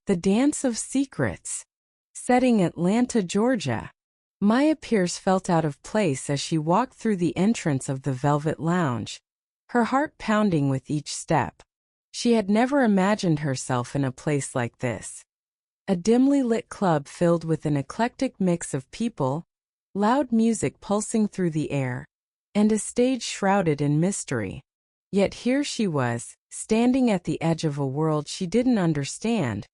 The Dance of Secrets. Setting Atlanta, Georgia. Maya Pierce felt out of place as she walked through the entrance of the Velvet Lounge, her heart pounding with each step. She had never imagined herself in a place like this. A dimly lit club filled with an eclectic mix of people, loud music pulsing through the air, and a stage shrouded in mystery. Yet here she was, standing at the edge of a world she didn't understand,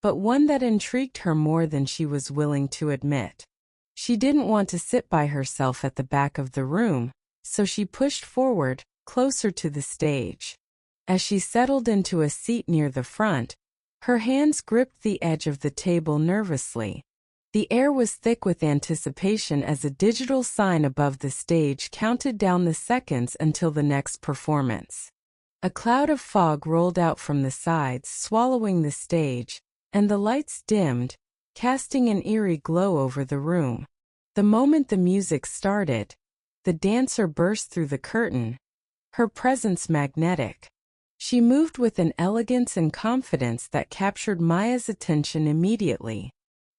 but one that intrigued her more than she was willing to admit. She didn't want to sit by herself at the back of the room, so she pushed forward, closer to the stage. As she settled into a seat near the front, her hands gripped the edge of the table nervously. The air was thick with anticipation as a digital sign above the stage counted down the seconds until the next performance. A cloud of fog rolled out from the sides, swallowing the stage, and the lights dimmed, casting an eerie glow over the room. The moment the music started, the dancer burst through the curtain, her presence magnetic. She moved with an elegance and confidence that captured Maya's attention immediately.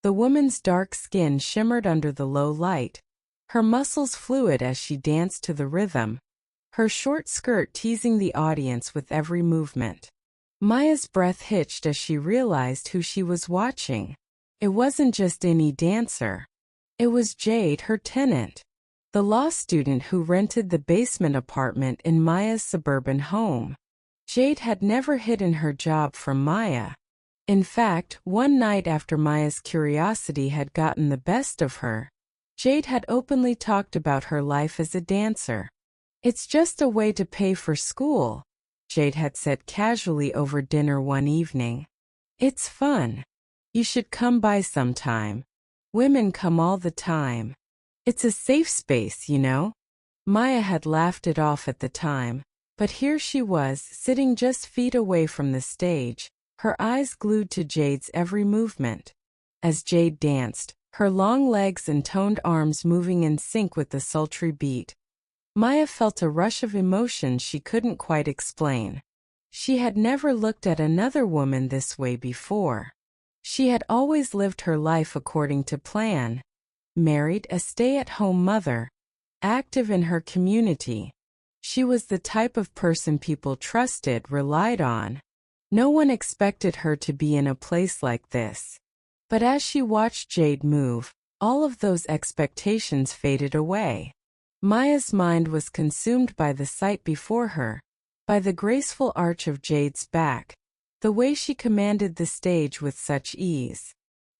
The woman's dark skin shimmered under the low light, her muscles fluid as she danced to the rhythm, her short skirt teasing the audience with every movement. Maya's breath hitched as she realized who she was watching. It wasn't just any dancer. It was Jade, her tenant, the law student who rented the basement apartment in Maya's suburban home. Jade had never hidden her job from Maya. In fact, one night after Maya's curiosity had gotten the best of her, Jade had openly talked about her life as a dancer. "It's just a way to pay for school," Jade had said casually over dinner one evening. "It's fun. You should come by sometime. Women come all the time. It's a safe space, you know." Maya had laughed it off at the time, but here she was, sitting just feet away from the stage, her eyes glued to Jade's every movement. As Jade danced, her long legs and toned arms moving in sync with the sultry beat, Maya felt a rush of emotion she couldn't quite explain. She had never looked at another woman this way before. She had always lived her life according to plan. Married, a stay-at-home mother, active in her community. She was the type of person people trusted, relied on. No one expected her to be in a place like this. But as she watched Jade move, all of those expectations faded away. Maya's mind was consumed by the sight before her, by the graceful arch of Jade's back, the way she commanded the stage with such ease.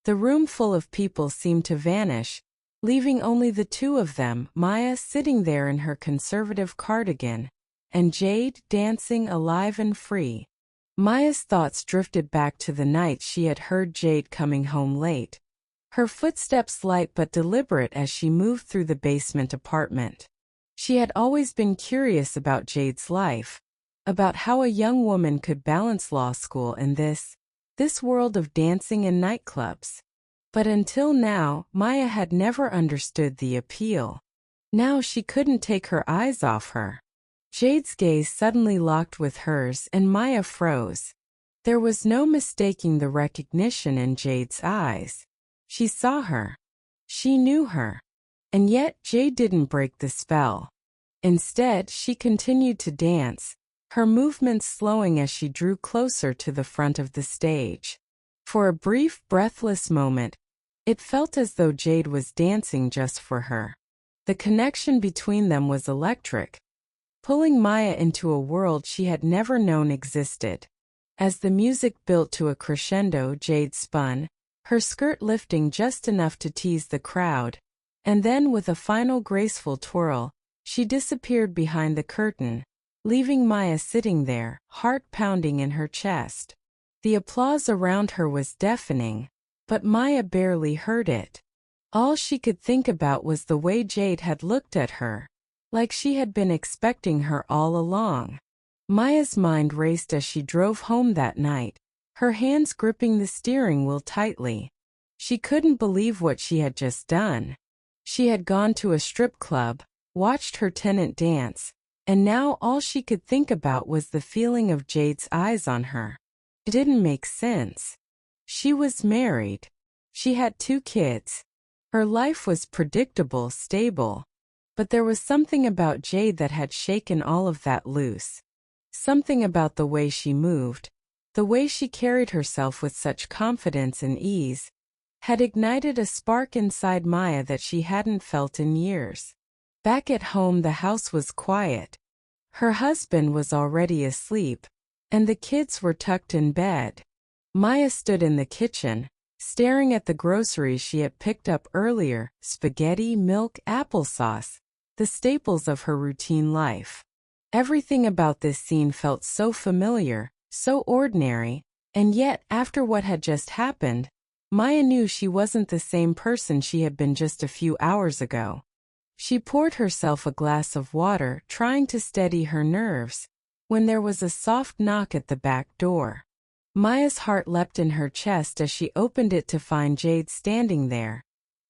The room full of people seemed to vanish, leaving only the two of them, Maya sitting there in her conservative cardigan, and Jade dancing alive and free. Maya's thoughts drifted back to the night she had heard Jade coming home late, her footsteps light but deliberate as she moved through the basement apartment. She had always been curious about Jade's life, about how a young woman could balance law school and this world of dancing and nightclubs. But until now, Maya had never understood the appeal. Now she couldn't take her eyes off her. Jade's gaze suddenly locked with hers and Maya froze. There was no mistaking the recognition in Jade's eyes. She saw her. She knew her. And yet Jade didn't break the spell. Instead, she continued to dance, her movements slowing as she drew closer to the front of the stage. For a brief, breathless moment, it felt as though Jade was dancing just for her. The connection between them was electric, pulling Maya into a world she had never known existed. As the music built to a crescendo, Jade spun, her skirt lifting just enough to tease the crowd, and then with a final graceful twirl, she disappeared behind the curtain, leaving Maya sitting there, heart pounding in her chest. The applause around her was deafening, but Maya barely heard it. All she could think about was the way Jade had looked at her, like she had been expecting her all along. Maya's mind raced as she drove home that night, her hands gripping the steering wheel tightly. She couldn't believe what she had just done. She had gone to a strip club, watched her tenant dance, and now all she could think about was the feeling of Jade's eyes on her. It didn't make sense. She was married. She had 2 kids. Her life was predictable, stable. But there was something about Jade that had shaken all of that loose. Something about the way she moved, the way she carried herself with such confidence and ease, had ignited a spark inside Maya that she hadn't felt in years. Back at home, the house was quiet. Her husband was already asleep, and the kids were tucked in bed. Maya stood in the kitchen, staring at the groceries she had picked up earlier: spaghetti, milk, applesauce, the staples of her routine life. Everything about this scene felt so familiar, so ordinary, and yet, after what had just happened, Maya knew she wasn't the same person she had been just a few hours ago. She poured herself a glass of water, trying to steady her nerves, when there was a soft knock at the back door. Maya's heart leapt in her chest as she opened it to find Jade standing there,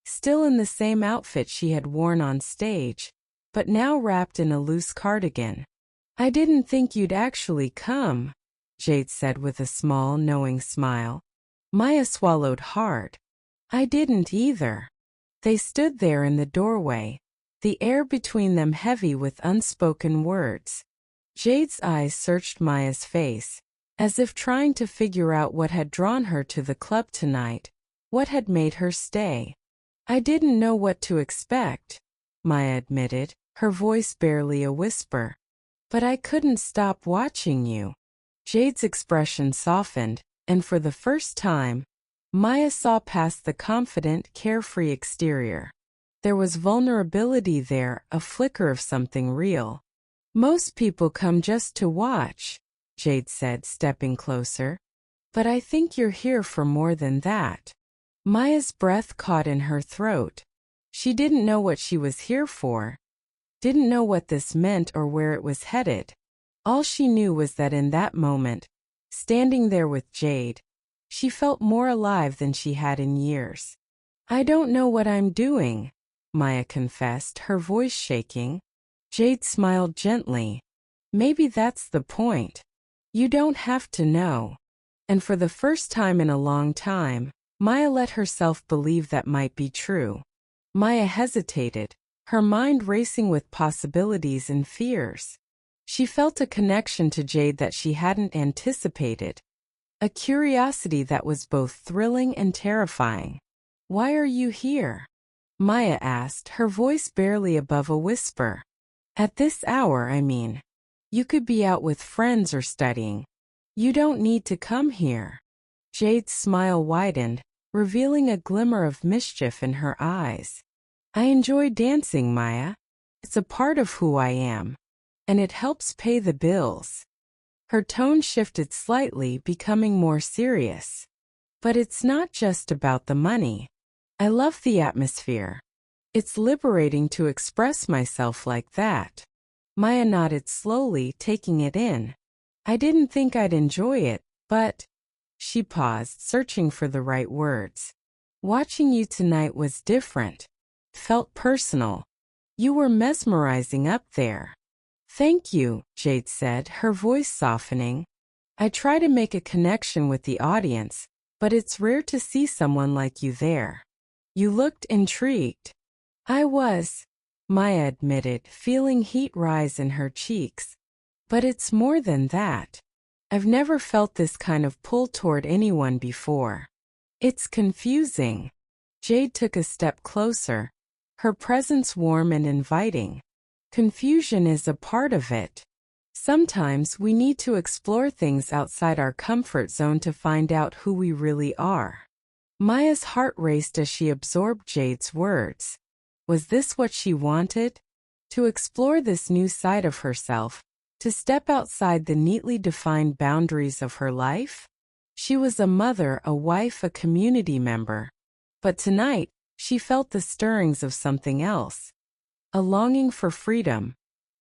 still in the same outfit she had worn on stage, but now wrapped in a loose cardigan. "I didn't think you'd actually come," Jade said with a small, knowing smile. Maya swallowed hard. "I didn't either." They stood there in the doorway, the air between them heavy with unspoken words. Jade's eyes searched Maya's face, as if trying to figure out what had drawn her to the club tonight, what had made her stay. "I didn't know what to expect," Maya admitted, her voice barely a whisper. "But I couldn't stop watching you." Jade's expression softened, and for the first time, Maya saw past the confident, carefree exterior. There was vulnerability there, a flicker of something real. "Most people come just to watch," Jade said, stepping closer. "But I think you're here for more than that." Maya's breath caught in her throat. She didn't know what she was here for, didn't know what this meant or where it was headed. All she knew was that in that moment, standing there with Jade, she felt more alive than she had in years. "I don't know what I'm doing," Maya confessed, her voice shaking. Jade smiled gently. "Maybe that's the point. You don't have to know." And for the first time in a long time, Maya let herself believe that might be true. Maya hesitated, her mind racing with possibilities and fears. She felt a connection to Jade that she hadn't anticipated, a curiosity that was both thrilling and terrifying. "Why are you here?" Maya asked, her voice barely above a whisper. "At this hour, I mean. You could be out with friends or studying. You don't need to come here." Jade's smile widened, revealing a glimmer of mischief in her eyes. "I enjoy dancing, Maya. It's a part of who I am, and it helps pay the bills." Her tone shifted slightly, becoming more serious. "But it's not just about the money. I love the atmosphere. It's liberating to express myself like that." Maya nodded slowly, taking it in. "I didn't think I'd enjoy it, but—" She paused, searching for the right words. "Watching you tonight was different. Felt personal. You were mesmerizing up there." "Thank you," Jade said, her voice softening. "I try to make a connection with the audience, but it's rare to see someone like you there." "You looked intrigued." "I was," Maya admitted, feeling heat rise in her cheeks. "But it's more than that. I've never felt this kind of pull toward anyone before. It's confusing." Jade took a step closer, her presence warm and inviting. "Confusion is a part of it. Sometimes we need to explore things outside our comfort zone to find out who we really are." Maya's heart raced as she absorbed Jade's words. Was this what she wanted? To explore this new side of herself, to step outside the neatly defined boundaries of her life? She was a mother, a wife, a community member. But tonight, she felt the stirrings of something else. A longing for freedom,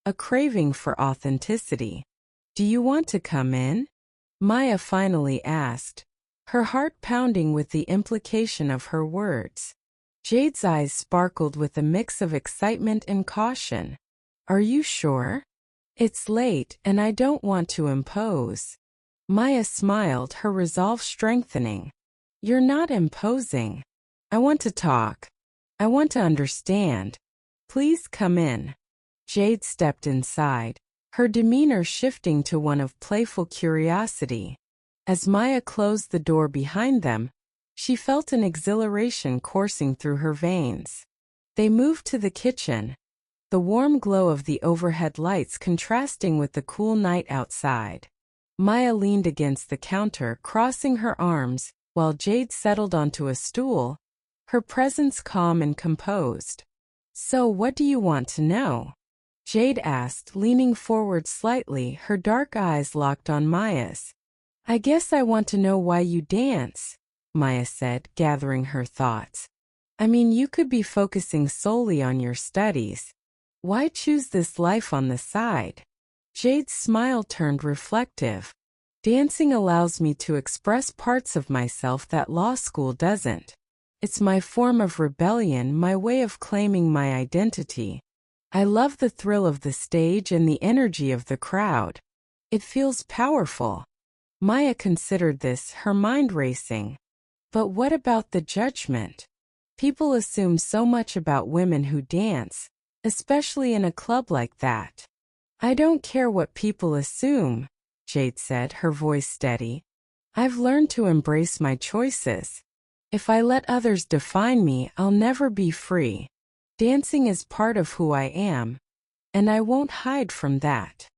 a craving for authenticity. "Do you want to come in?" Maya finally asked, her heart pounding with the implication of her words. Jade's eyes sparkled with a mix of excitement and caution. "Are you sure? It's late, and I don't want to impose." Maya smiled, her resolve strengthening. You're not imposing. I want to talk. I want to understand. Please come in. Jade stepped inside, her demeanor shifting to one of playful curiosity. As Maya closed the door behind them, she felt an exhilaration coursing through her veins. They moved to the kitchen, the warm glow of the overhead lights contrasting with the cool night outside. Maya leaned against the counter, crossing her arms, while Jade settled onto a stool, her presence calm and composed. So what do you want to know? Jade asked, leaning forward slightly, her dark eyes locked on Maya's. I guess I want to know why you dance, Maya said, gathering her thoughts. I mean, you could be focusing solely on your studies. Why choose this life on the side? Jade's smile turned reflective. Dancing allows me to express parts of myself that law school doesn't. It's my form of rebellion, my way of claiming my identity. I love the thrill of the stage and the energy of the crowd. It feels powerful. Maya considered this, her mind racing. But what about the judgment? People assume so much about women who dance, especially in a club like that. I don't care what people assume, Jade said, her voice steady. I've learned to embrace my choices. If I let others define me, I'll never be free. Dancing is part of who I am, and I won't hide from that.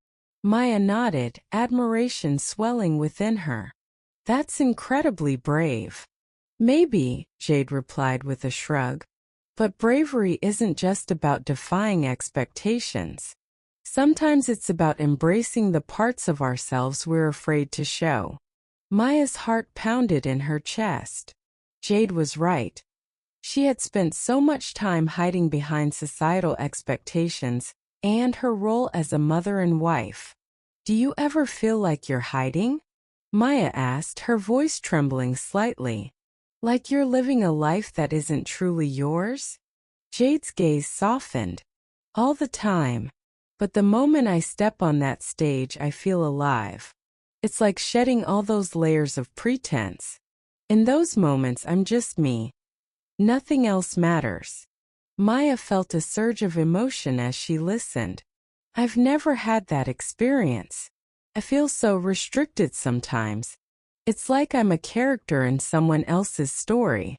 Maya nodded, admiration swelling within her. That's incredibly brave. Maybe, Jade replied with a shrug. But bravery isn't just about defying expectations. Sometimes it's about embracing the parts of ourselves we're afraid to show. Maya's heart pounded in her chest. Jade was right. She had spent so much time hiding behind societal expectations and her role as a mother and wife. Do you ever feel like you're hiding? Maya asked, her voice trembling slightly. Like you're living a life that isn't truly yours? Jade's gaze softened. All the time. But the moment I step on that stage, I feel alive. It's like shedding all those layers of pretense. In those moments, I'm just me. Nothing else matters. Maya felt a surge of emotion as she listened. I've never had that experience. I feel so restricted sometimes. It's like I'm a character in someone else's story.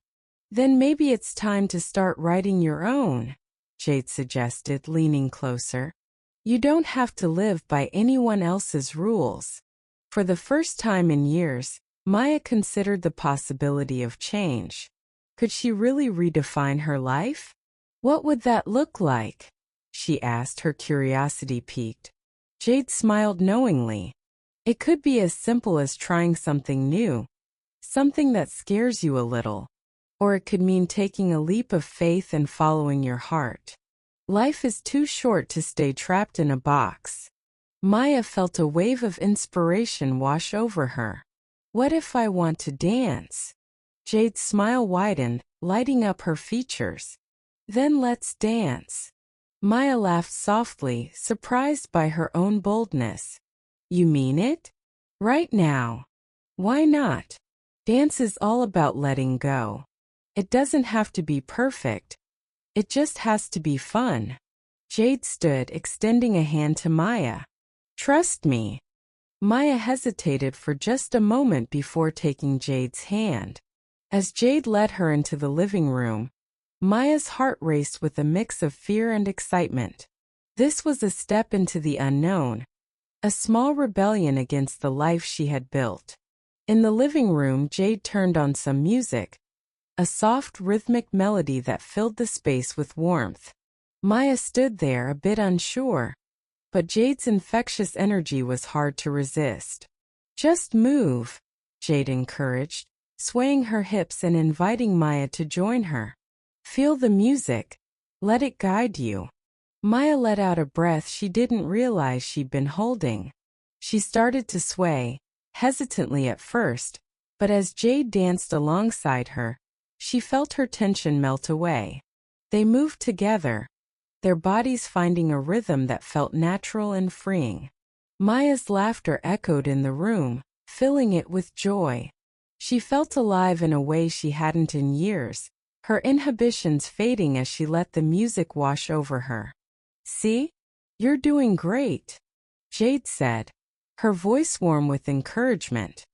Then maybe it's time to start writing your own, Jade suggested, leaning closer. You don't have to live by anyone else's rules. For the first time in years, Maya considered the possibility of change. Could she really redefine her life? What would that look like? She asked, her curiosity piqued. Jade smiled knowingly. It could be as simple as trying something new, something that scares you a little, or it could mean taking a leap of faith and following your heart. Life is too short to stay trapped in a box. Maya felt a wave of inspiration wash over her. What if I want to dance? Jade's smile widened, lighting up her features. Then let's dance. Maya laughed softly, surprised by her own boldness. You mean it? Right now. Why not? Dance is all about letting go. It doesn't have to be perfect. It just has to be fun. Jade stood, extending a hand to Maya. Trust me. Maya hesitated for just a moment before taking Jade's hand. As Jade led her into the living room, Maya's heart raced with a mix of fear and excitement. This was a step into the unknown, a small rebellion against the life she had built. In the living room, Jade turned on some music, a soft rhythmic melody that filled the space with warmth. Maya stood there, a bit unsure, but Jade's infectious energy was hard to resist. Just move, Jade encouraged, swaying her hips and inviting Maya to join her. Feel the music. Let it guide you. Maya let out a breath she didn't realize she'd been holding. She started to sway, hesitantly at first, but as Jade danced alongside her, she felt her tension melt away. They moved together, their bodies finding a rhythm that felt natural and freeing. Maya's laughter echoed in the room, filling it with joy. She felt alive in a way she hadn't in years, her inhibitions fading as she let the music wash over her. "See? You're doing great," Jade said, her voice warm with encouragement.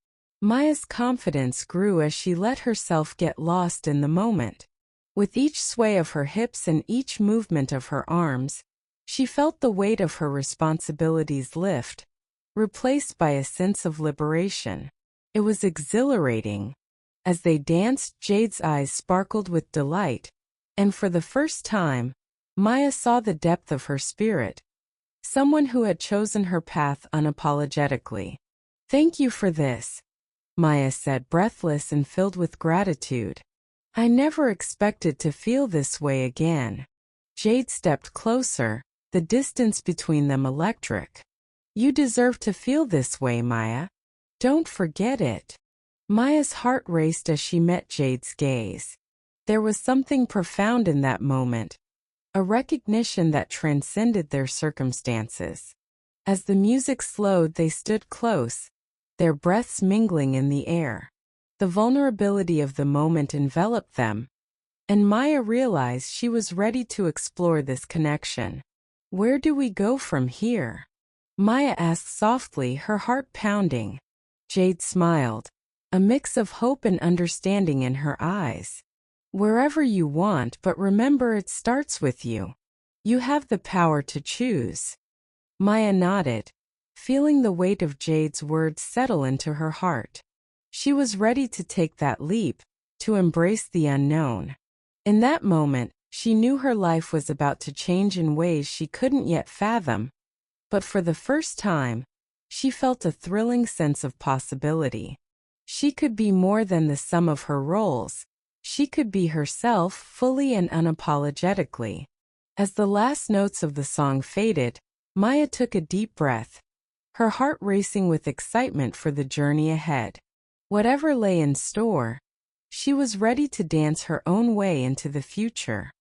Maya's confidence grew as she let herself get lost in the moment. With each sway of her hips and each movement of her arms, she felt the weight of her responsibilities lift, replaced by a sense of liberation. It was exhilarating. As they danced, Jade's eyes sparkled with delight, and for the first time, Maya saw the depth of her spirit, someone who had chosen her path unapologetically. "Thank you for this," Maya said, breathless and filled with gratitude. "I never expected to feel this way again." Jade stepped closer, the distance between them electric. "You deserve to feel this way, Maya. Don't forget it." Maya's heart raced as she met Jade's gaze. There was something profound in that moment, a recognition that transcended their circumstances. As the music slowed, they stood close, their breaths mingling in the air. The vulnerability of the moment enveloped them, and Maya realized she was ready to explore this connection. "Where do we go from here?" Maya asked softly, her heart pounding. Jade smiled, a mix of hope and understanding in her eyes. "Wherever you want, but remember it starts with you. You have the power to choose." Maya nodded, feeling the weight of Jade's words settle into her heart. She was ready to take that leap, to embrace the unknown. In that moment, she knew her life was about to change in ways she couldn't yet fathom, but for the first time, she felt a thrilling sense of possibility. She could be more than the sum of her roles. She could be herself fully and unapologetically. As the last notes of the song faded, Maya took a deep breath, her heart racing with excitement for the journey ahead. Whatever lay in store, she was ready to dance her own way into the future.